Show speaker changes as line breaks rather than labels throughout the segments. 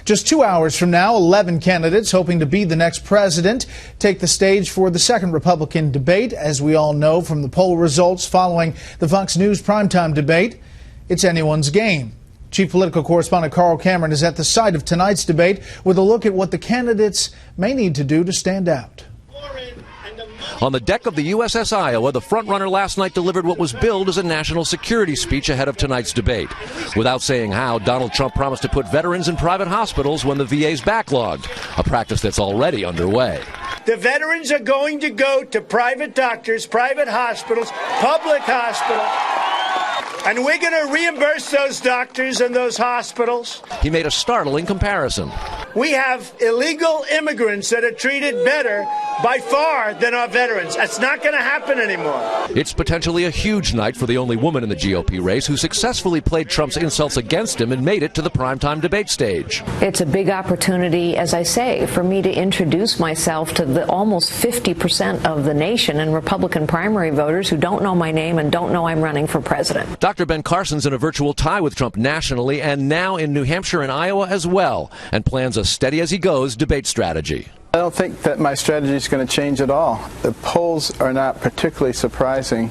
Just 2 hours from now, 11 candidates hoping to be the next president take the stage for the second Republican debate. As we all know from the poll results following the Fox News primetime debate, it's anyone's game. Chief political correspondent Carl Cameron is at the site of tonight's debate with a look at what the candidates may need to do to stand out.
On the deck of the USS Iowa, the frontrunner last night delivered what was billed as a national security speech ahead of tonight's debate. Without saying how, Donald Trump promised to put veterans in private hospitals when the VA's backlogged, a practice that's already underway.
The veterans are going to go to private doctors, private hospitals, public hospitals, and we're going to reimburse those doctors and those hospitals.
He made a startling comparison.
We have illegal immigrants that are treated better by far than our veterans. That's not going to happen anymore.
It's potentially a huge night for the only woman in the GOP race who successfully played Trump's insults against him and made it to the primetime debate stage.
It's a big opportunity, as I say, for me to introduce myself to the almost 50% of the nation and Republican primary voters who don't know my name and don't know I'm running for president.
Dr. Ben Carson's in a virtual tie with Trump nationally and now in New Hampshire and Iowa as well, and plans a steady as he goes debate strategy.
I don't think that my strategy is going to change at all. The polls are not particularly surprising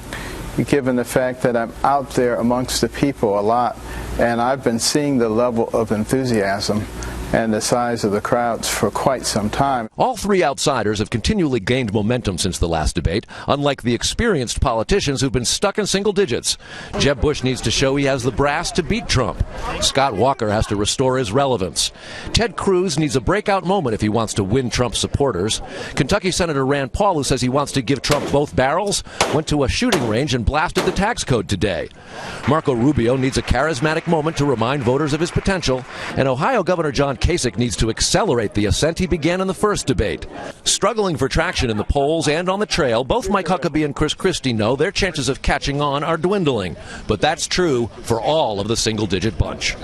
given the fact that I'm out there amongst the people a lot, and I've been seeing the level of enthusiasm and the size of the crowds for quite some time.
All three outsiders have continually gained momentum since the last debate, unlike the experienced politicians who've been stuck in single digits. Jeb Bush needs to show he has the brass to beat Trump. Scott Walker has to restore his relevance. Ted Cruz needs a breakout moment if he wants to win Trump's supporters. Kentucky Senator Rand Paul, who says he wants to give Trump both barrels, went to a shooting range and blasted the tax code today. Marco Rubio needs a charismatic moment to remind voters of his potential, and Ohio Governor John Kasich needs to accelerate the ascent he began in the first debate. Struggling for traction in the polls and on the trail, both Mike Huckabee and Chris Christie know their chances of catching on are dwindling. But that's true for all of the single-digit bunch.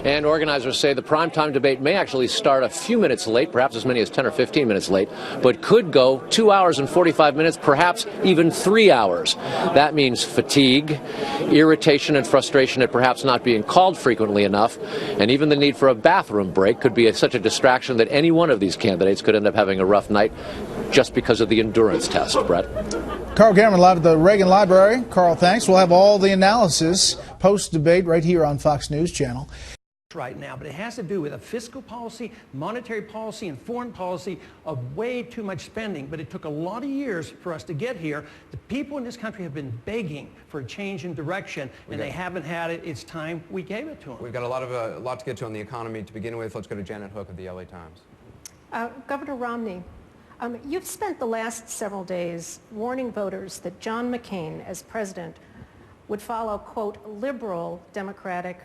And organizers say the primetime debate may actually start a few minutes late, perhaps as many as 10 or 15 minutes late, but could go 2 hours and 45 minutes, perhaps even 3 hours. That means fatigue, irritation and frustration at perhaps not being called frequently enough, and even the need for a bathroom break could be such a distraction that any one of these candidates could end up having a rough night just because of the endurance test. Brett?
Carl Cameron live at the Reagan Library. Carl, thanks. We'll have all the analysis post-debate right here on Fox News Channel.
Right now, but it has to do with a fiscal policy, monetary policy, and foreign policy of way too much spending. But it took a lot of years for us to get here. The people in this country have been begging for a change in direction, and they haven't had it. It's time we gave it to them.
We've got a lot to get to on the economy to begin with. Let's go to Janet Hook of the LA Times.
Governor Romney, you've spent the last several days warning voters that John McCain, as president, would follow, quote, a liberal democratic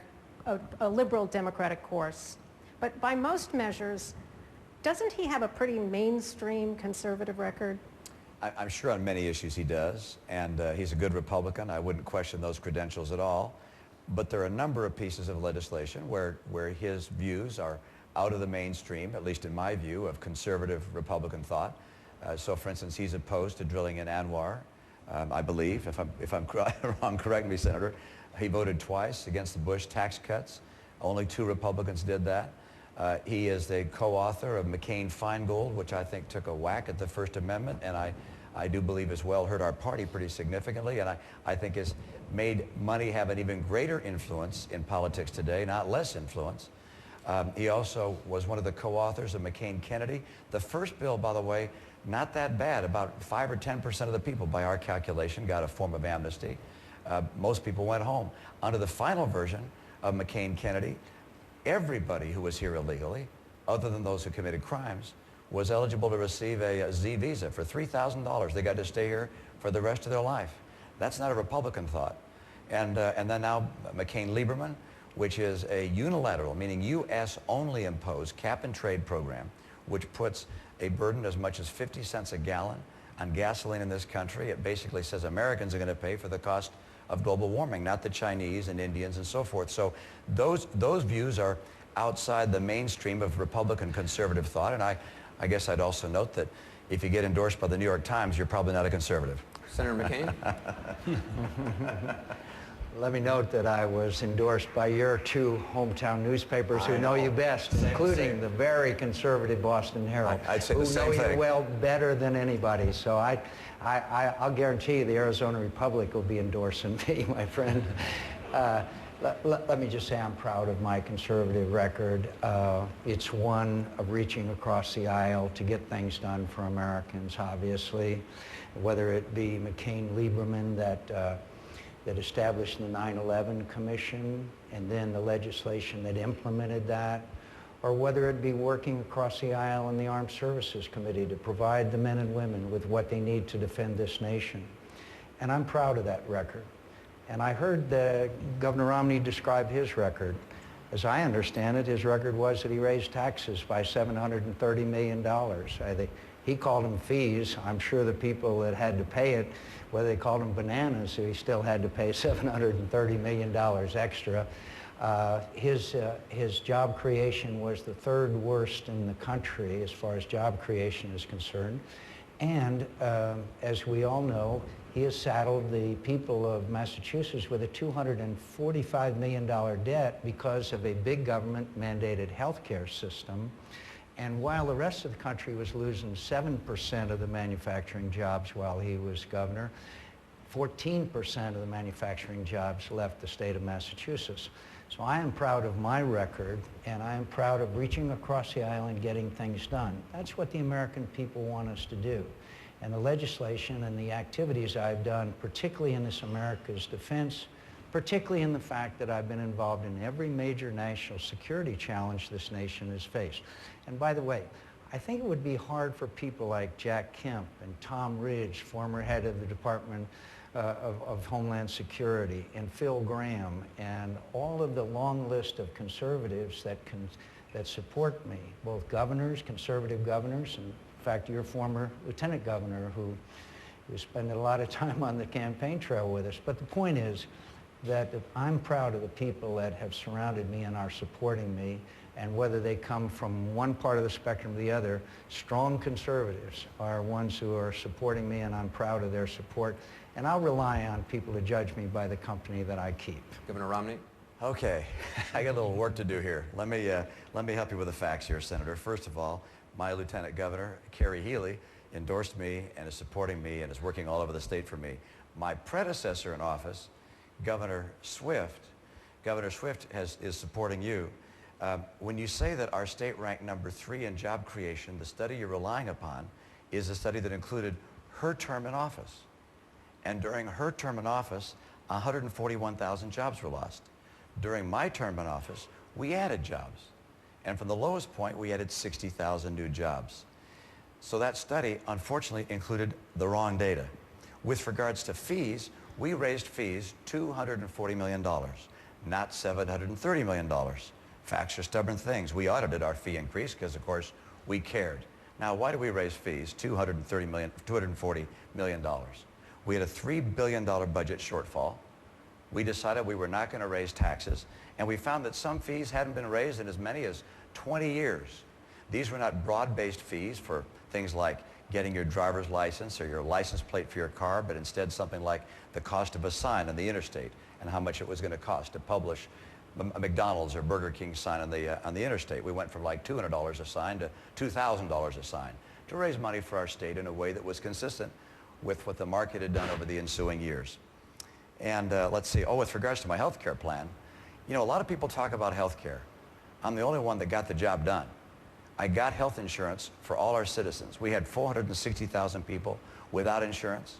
course. But by most measures, doesn't he have a pretty mainstream conservative record?
I'm sure on many issues he does, and he's a good Republican. I wouldn't question those credentials at all. But there are a number of pieces of legislation where his views are out of the mainstream, at least in my view, of conservative Republican thought. So, for instance, he's opposed to drilling in Anwar, I believe. If I'm wrong, correct me, Senator. He voted twice against the Bush tax cuts. Only 2 Republicans did that. He is the co-author of McCain-Feingold, which I think took a whack at the First Amendment, and I do believe as well hurt our party pretty significantly, and I think has made money have an even greater influence in politics today, not less influence. He also was one of the co-authors of McCain-Kennedy. The first bill, by the way, not that bad. About 5 or 10% of the people, by our calculation, got a form of amnesty. Most people went home. Under the final version of McCain-Kennedy, everybody who was here illegally, other than those who committed crimes, was eligible to receive a Z visa for $3,000. They got to stay here for the rest of their life. That's not a Republican thought. And then now McCain-Lieberman, which is a unilateral, meaning U.S. only imposed cap-and-trade program, which puts a burden as much as 50 cents a gallon on gasoline in this country. It basically says Americans are going to pay for the cost of global warming, not the Chinese and Indians and so forth. So those views are outside the mainstream of Republican conservative thought, and I guess I'd also note that if you get endorsed by the New York Times, you're probably not a conservative.
Senator McCain?
Let me note that I was endorsed by your two hometown newspapers who know you best, including the very conservative Boston Herald,
I'd say the same
who know
thing.
you well better than anybody. So I'll guarantee you the Arizona Republic will be endorsing me, my friend. Let me just say I'm proud of my conservative record. It's one of reaching across the aisle to get things done for Americans, obviously, whether it be McCain-Lieberman that established the 9/11 Commission and then the legislation that implemented that, or whether it be working across the aisle in the Armed Services Committee to provide the men and women with what they need to defend this nation. And I'm proud of that record. And I heard Governor Romney describe his record. As I understand it, his record was that he raised taxes by $730 million. He called them fees. I'm sure the people that had to pay it, whether they called them bananas, he still had to pay $730 million extra. His job creation was the third worst in the country as far as job creation is concerned. And as we all know, he has saddled the people of Massachusetts with a $245 million debt because of a big government-mandated health care system. And while the rest of the country was losing 7% of the manufacturing jobs while he was governor, 14% of the manufacturing jobs left the state of Massachusetts. So I am proud of my record, and I am proud of reaching across the aisle and getting things done. That's what the American people want us to do. And the legislation and the activities I've done, particularly in this America's defense, particularly in the fact that I've been involved in every major national security challenge this nation has faced. And by the way, I think it would be hard for people like Jack Kemp and Tom Ridge, former head of the Department of Homeland Security, and Phil Gramm, and all of the long list of conservatives that support me, both governors, conservative governors, and in fact, your former lieutenant governor who spent a lot of time on the campaign trail with us. But the point is that I'm proud of the people that have surrounded me and are supporting me, and whether they come from one part of the spectrum or the other, strong conservatives are ones who are supporting me, and I'm proud of their support. And I'll rely on people to judge me by the company that I keep.
Governor Romney?
Okay, I got a little work to do here. Let me help you with the facts here, Senator. First of all, my Lieutenant Governor, Kerry Healy, endorsed me and is supporting me and is working all over the state for me. My predecessor in office, Governor Swift is supporting you. When you say that our state ranked number 3 in job creation, the study you're relying upon is a study that included her term in office. And during her term in office, 141,000 jobs were lost. During my term in office, we added jobs. And from the lowest point, we added 60,000 new jobs. So that study, unfortunately, included the wrong data. With regards to fees, we raised fees $240 million, not $730 million. Facts are stubborn things. We audited our fee increase because, of course, we cared. Now, why do we raise fees, $240 million? We had a $3 billion budget shortfall. We decided we were not going to raise taxes, and we found that some fees hadn't been raised in as many as 20 years. These were not broad-based fees for things like getting your driver's license or your license plate for your car, but instead something like the cost of a sign on the interstate and how much it was going to cost to publish a McDonald's or Burger King sign on the interstate. We went from like $200 a sign to $2,000 a sign to raise money for our state in a way that was consistent with what the market had done over the ensuing years. And let's see, with regards to my health care plan, you know, a lot of people talk about health care. I'm the only one that got the job done. I got health insurance for all our citizens. We had 460,000 people without insurance.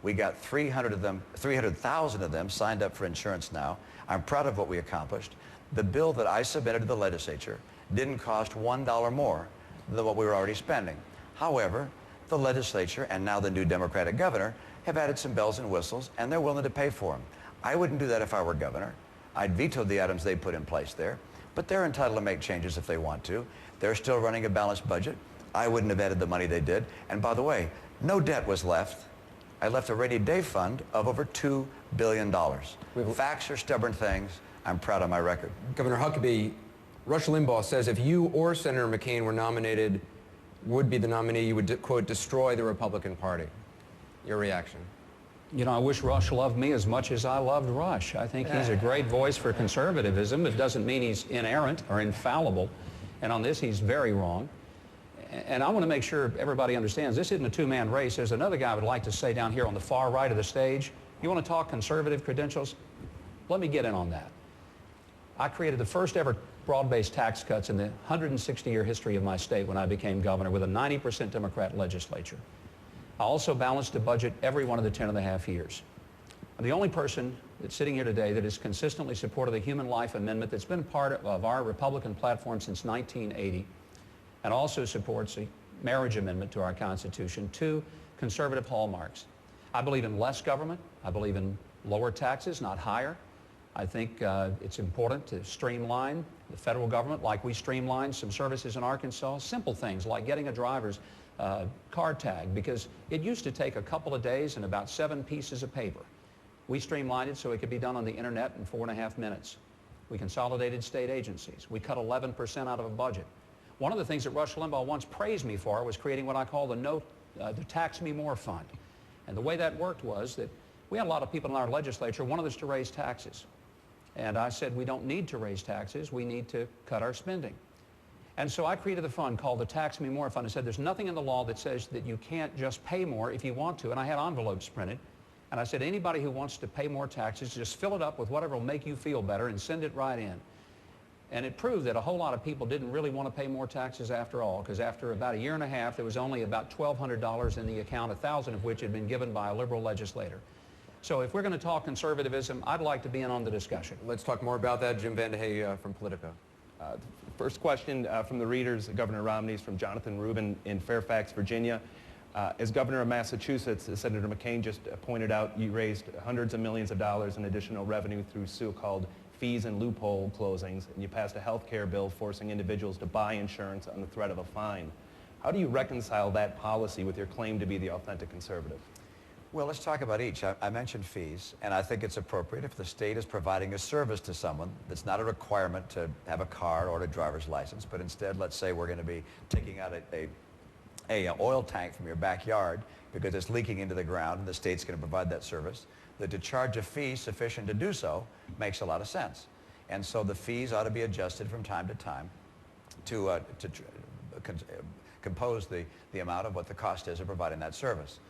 We got 300,000 of them signed up for insurance now. I'm proud of what we accomplished. The bill that I submitted to the legislature didn't cost $1 more than what we were already spending. However, the legislature and now the new Democratic governor have added some bells and whistles, and they're willing to pay for them. I wouldn't do that if I were governor. I'd veto the items they put in place there, but they're entitled to make changes if they want to. They're still running a balanced budget. I wouldn't have added the money they did. And by the way, no debt was left. I left a rainy day fund of over $2 billion. Facts are stubborn things. I'm proud of my record.
Governor Huckabee, Rush Limbaugh says if you or Senator McCain were nominated, would be the nominee, you would, quote, destroy the Republican Party. Your reaction?
You know, I wish Rush loved me as much as I loved Rush. I think he's a great voice for conservatism. It doesn't mean he's inerrant or infallible. And on this, he's very wrong. And I want to make sure everybody understands this isn't a two-man race. There's another guy I would like to say down here on the far right of the stage. You want to talk conservative credentials? Let me get in on that. I created the first ever broad-based tax cuts in the 160-year history of my state when I became governor with a 90% Democrat legislature. I also balanced the budget every one of the 10.5 years. I'm the only person that's sitting here today that has consistently supported the Human Life Amendment that's been part of our Republican platform since 1980, and also supports the Marriage Amendment to our Constitution, two conservative hallmarks. I believe in less government. I believe in lower taxes, not higher. I think it's important to streamline the federal government like we streamlined some services in Arkansas. Simple things like getting a driver's car tag, because it used to take a couple of days and about 7 pieces of paper. We streamlined it so it could be done on the internet in 4.5 minutes. We consolidated state agencies. We cut 11% out of a budget. One of the things that Rush Limbaugh once praised me for was creating what I call the Tax Me More Fund. And the way that worked was that we had a lot of people in our legislature wanted us to raise taxes. And I said, we don't need to raise taxes. We need to cut our spending. And so I created a fund called the Tax Me More Fund. I said, there's nothing in the law that says that you can't just pay more if you want to. And I had envelopes printed. And I said, anybody who wants to pay more taxes, just fill it up with whatever will make you feel better and send it right in. And it proved that a whole lot of people didn't really want to pay more taxes after all, because after about 1.5 years, there was only about $1,200 in the account, 1,000 of which had been given by a liberal legislator. So if we're going to talk conservatism, I'd like to be in on the discussion.
Let's talk more about that. Jim VandeHei from Politico.
First question from the readers, Governor Romney's from Jonathan Rubin in Fairfax, Virginia. As governor of Massachusetts, as Senator McCain just pointed out, you raised hundreds of millions of dollars in additional revenue through so-called fees and loophole closings, and you passed a health care bill forcing individuals to buy insurance on the threat of a fine. How do you reconcile that policy with your claim to be the authentic conservative?
Well, let's talk about each. I mentioned fees, and I think it's appropriate if the state is providing a service to someone that's not a requirement to have a car or a driver's license, but instead, let's say we're going to be taking out a oil tank from your backyard because it's leaking into the ground, and the state's going to provide that service, that to charge a fee sufficient to do so makes a lot of sense. And so the fees ought to be adjusted from time to time to compose the amount of what the cost is of providing that service.